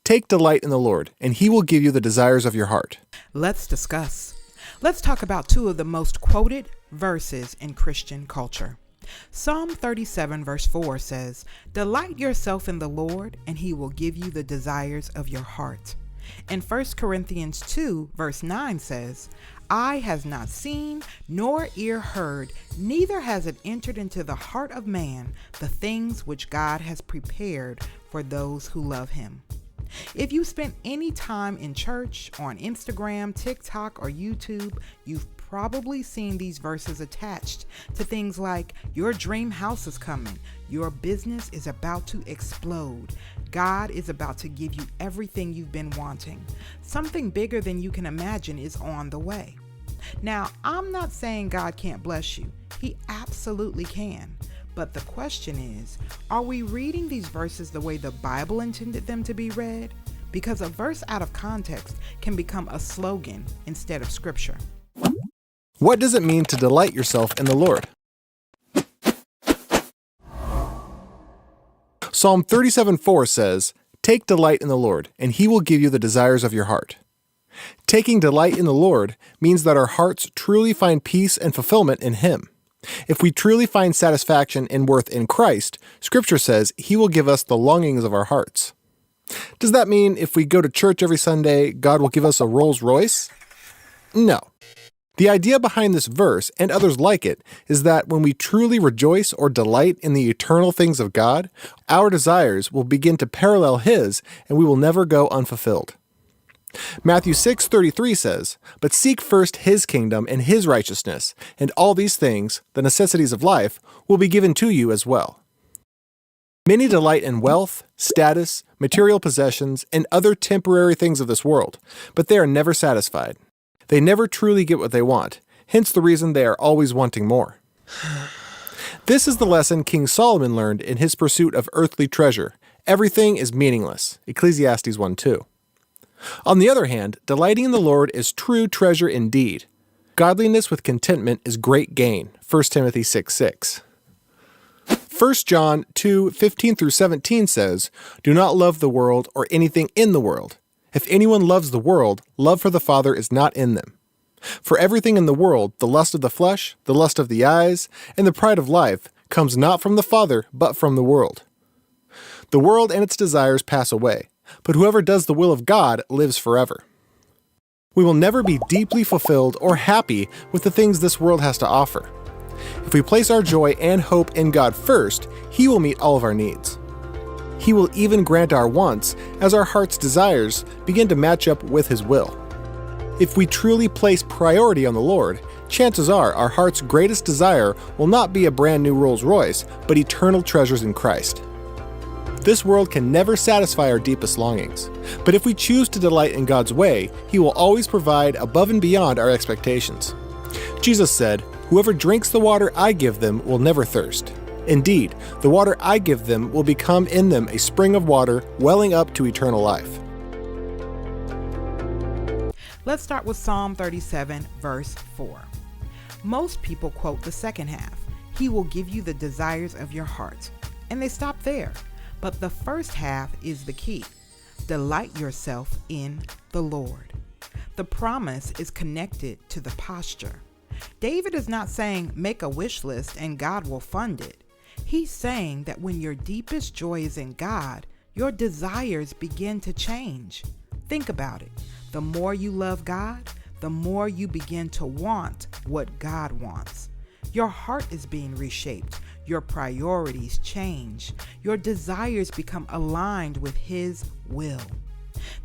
Take delight in the Lord, and he will give you the desires of your heart. Let's discuss. Let's talk about two of the most quoted verses in Christian culture. Psalm 37 verse 4 says, "Delight yourself in the Lord, and he will give you the desires of your heart." And 1 Corinthians 2 verse 9 says, "Eye has not seen, nor ear heard, neither has it entered into the heart of man the things which God has prepared for those who love him." If you spent any time in church, on Instagram, TikTok, or YouTube, you've probably seen these verses attached to things like, your dream house is coming, your business is about to explode, God is about to give you everything you've been wanting, something bigger than you can imagine is on the way. Now, I'm not saying God can't bless you. He absolutely can. But the question is, are we reading these verses the way the Bible intended them to be read? Because a verse out of context can become a slogan instead of scripture. What does it mean to delight yourself in the Lord? Psalm 37:4 says, "Take delight in the Lord, and he will give you the desires of your heart." Taking delight in the Lord means that our hearts truly find peace and fulfillment in him. If we truly find satisfaction and worth in Christ, Scripture says he will give us the longings of our hearts. Does that mean if we go to church every Sunday, God will give us a Rolls Royce? No. The idea behind this verse, and others like it, is that when we truly rejoice or delight in the eternal things of God, our desires will begin to parallel his, and we will never go unfulfilled. Matthew 6:33 says, "But seek first his kingdom and his righteousness, and all these things, the necessities of life, will be given to you as well." Many delight in wealth, status, material possessions, and other temporary things of this world, but they are never satisfied. They never truly get what they want, hence the reason they are always wanting more. This is the lesson King Solomon learned in his pursuit of earthly treasure. Everything is meaningless. Ecclesiastes 1:2. On the other hand, delighting in the Lord is true treasure indeed. Godliness with contentment is great gain. 1 Timothy 6:6. 1 John 2:15-17 says, "Do not love the world or anything in the world. If anyone loves the world, love for the Father is not in them. For everything in the world, the lust of the flesh, the lust of the eyes, and the pride of life, comes not from the Father, but from the world. The world and its desires pass away, but whoever does the will of God lives forever." We will never be deeply fulfilled or happy with the things this world has to offer. If we place our joy and hope in God first, he will meet all of our needs. He will even grant our wants as our heart's desires begin to match up with his will. If we truly place priority on the Lord, chances are our heart's greatest desire will not be a brand new Rolls Royce, but eternal treasures in Christ. This world can never satisfy our deepest longings, but if we choose to delight in God's way, he will always provide above and beyond our expectations. Jesus said, "Whoever drinks the water I give them will never thirst. Indeed, the water I give them will become in them a spring of water welling up to eternal life." Let's start with Psalm 37 verse 4. Most people quote the second half, "He will give you the desires of your heart," and they stop there. But the first half is the key. Delight yourself in the Lord. The promise is connected to the posture. David is not saying make a wish list and God will fund it. He's saying that when your deepest joy is in God, your desires begin to change. Think about it. The more you love God, the more you begin to want what God wants. Your heart is being reshaped. Your priorities change. Your desires become aligned with his will.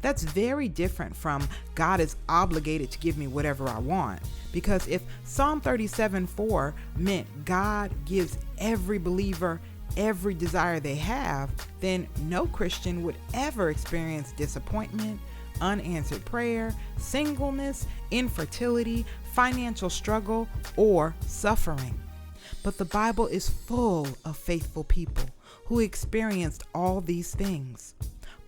That's very different from God is obligated to give me whatever I want. Because if Psalm 37:4 meant God gives every believer every desire they have, then no Christian would ever experience disappointment, unanswered prayer, singleness, infertility, financial struggle, or suffering. But the Bible is full of faithful people who experienced all these things.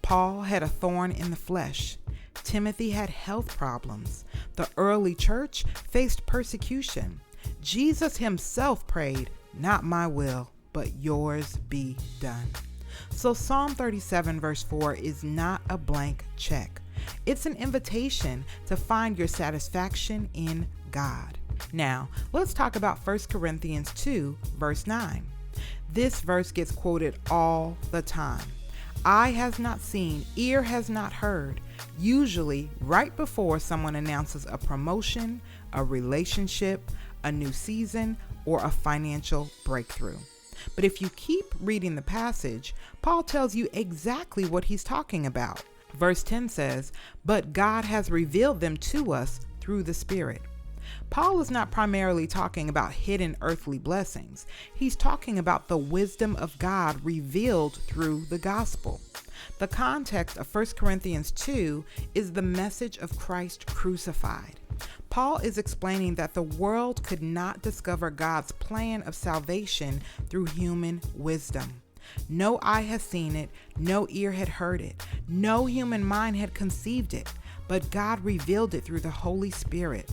Paul had a thorn in the flesh. Timothy had health problems. The early church faced persecution. Jesus himself prayed, "Not my will, but yours be done." So Psalm 37 verse 4 is not a blank check. It's an invitation to find your satisfaction in God. Now, let's talk about 1 Corinthians 2 verse 9. This verse gets quoted all the time. Eye has not seen, ear has not heard, usually right before someone announces a promotion, a relationship, a new season, or a financial breakthrough. But if you keep reading the passage, Paul tells you exactly what he's talking about. Verse 10 says, "But God has revealed them to us through the Spirit." Paul is not primarily talking about hidden earthly blessings. He's talking about the wisdom of God revealed through the gospel. The context of 1 Corinthians 2 is the message of Christ crucified. Paul is explaining that the world could not discover God's plan of salvation through human wisdom. No eye has seen it, no ear had heard it, no human mind had conceived it, but God revealed it through the Holy Spirit.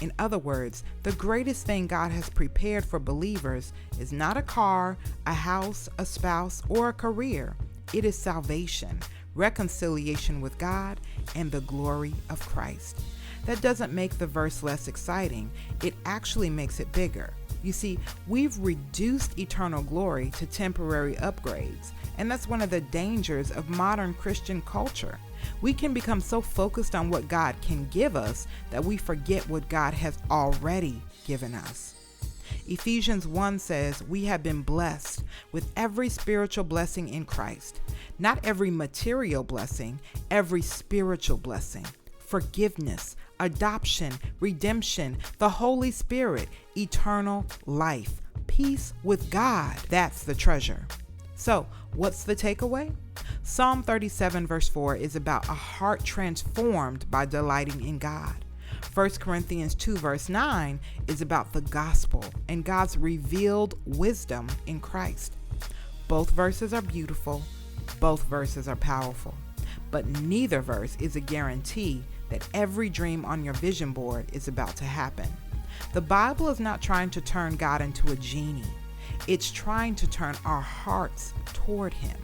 In other words, the greatest thing God has prepared for believers is not a car, a house, a spouse, or a career. It is salvation, reconciliation with God, and the glory of Christ. That doesn't make the verse less exciting. It actually makes it bigger. You see, we've reduced eternal glory to temporary upgrades, and that's one of the dangers of modern Christian culture. We can become so focused on what God can give us that we forget what God has already given us. Ephesians 1 says we have been blessed with every spiritual blessing in Christ. Not every material blessing, every spiritual blessing. Forgiveness, adoption, redemption, the Holy Spirit, eternal life, peace with God. That's the treasure. So, what's the takeaway? Psalm 37 verse 4 is about a heart transformed by delighting in God. 1 Corinthians 2 verse 9 is about the gospel and God's revealed wisdom in Christ. Both verses are beautiful, both verses are powerful, but neither verse is a guarantee that every dream on your vision board is about to happen. The Bible is not trying to turn God into a genie. It's trying to turn our hearts toward Him.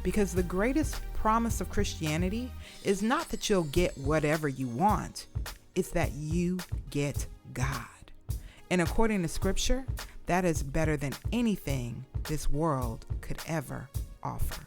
Because the greatest promise of Christianity is not that you'll get whatever you want, it's that you get God. And according to Scripture, that is better than anything this world could ever offer.